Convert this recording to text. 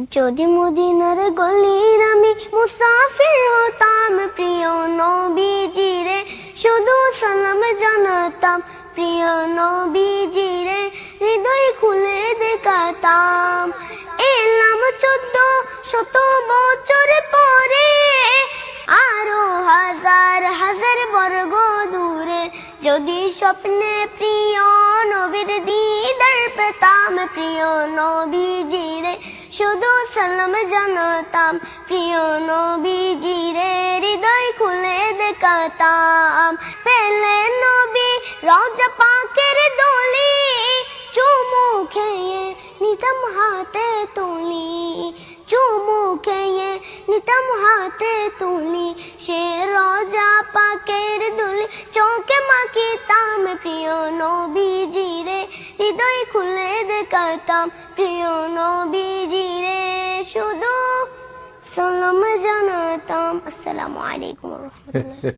যদি মদিনার গলির আমি মুসাফির হতাম, প্রিয় নবীজিরে শুধু সালাম জানাতাম, প্রিয় নবীজিরে হৃদয় খুলে দেখাতাম। এলাম 1400 বছর পরে, আরো হাজার হাজার বর্গ দূরে, যদি স্বপ্নে প্রিয় নবীর দিদার পেতাম, প্রিয় নবীজিরে শুধু সালাম জানাতাম, প্রিয় নবীজিরে হৃদয় খুলে দেখাতাম। পেলে নবী রওজা পাকের দলি, চুমু খেয়ে নিতাম হাতে তুলি, চুমু খেয়ে নিতাম হাতে তুলি, সে রওজা পাকের দুলি চোখে মাখিতাম, প্রিয় নবীজিরে হৃদয় খুলে দেখাতাম, প্রিয় নবীজিরে শুধু সালাম জানাতাম। আসসালামু আলাইকুম ওয়া রাহমাতুল্লাহ।